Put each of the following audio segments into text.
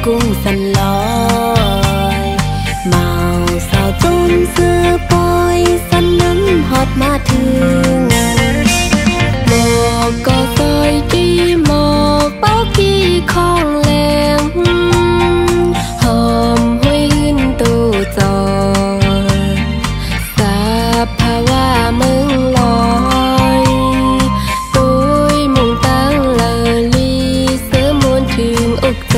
กุ้งสันลอยเมาสาวจุนซื้อปอยสันน้ำฮอดมาถึงหมอกก็ซอยจีหมอกเป้ากี้ของแหลมหอมห้วยหินตูจอสาภาวะมึงลอยตุยมุงตั้งเลอลีเสือมวนถึงอกใจ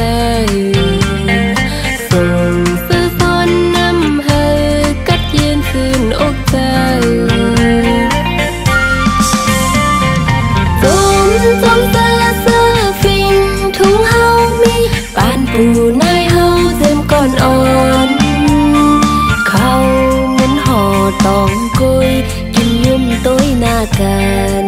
ผู้นายเฮาเต็มก่อนอ่อนเขาเหมือนห่อตองกุยกินยุ่มตุ้ยหน้ากัน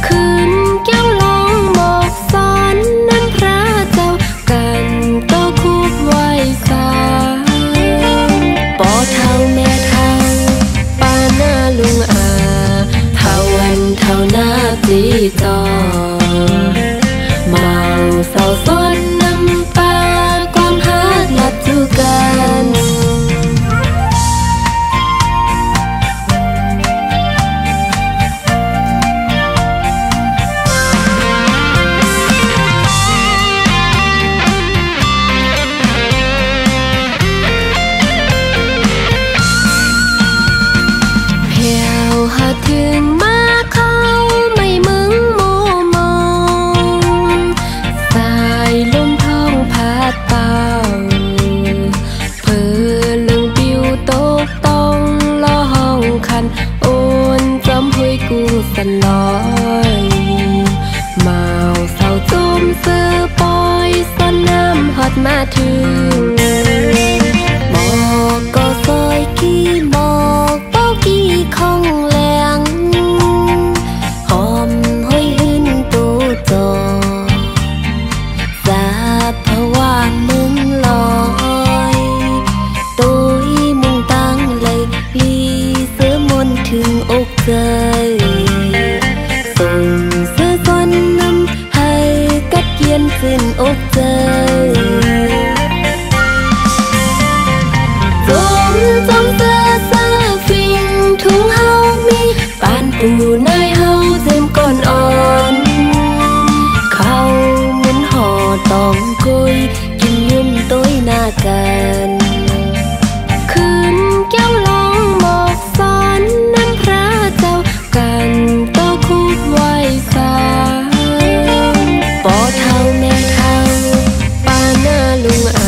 คืนแก้วลองบอกสอนนั้นพระเจ้ากันโตคูบไหวสาปอเท่าแม่เท่าป้าหน้าลุงอาเท่าวันเท่าหน้าจีจอเมาเศร้าซ้อนถึงมาเขาไม่มึงโมมองสายลมท้องพัดเป่าเพื่อลึงปิวตกต้องล้อห้องคันโอนจำห้วยกุ้งสันลอยเมาเศร้าจุ่มเสื้อปอยซ้อนน้ำฮอดมาถึงหมอกก็ซอยกี้หมอกเป้ากี้ของถึงอกใจส่งเสื้อซ้อนน้ำให้กัดเย็นสิ้นอกใจจมเสื้อซาฟิงถุงเฮามีปานปูนายเฮาเต็มก่อนอ่อนเขาเหมือนห่อตองกุยกินยุ่มตุ้ยหน้ากันคืนแก้วลองบอกสอนกันโตคูบไหวสาปอเท่าแม่เท่าป้าหน้าลุง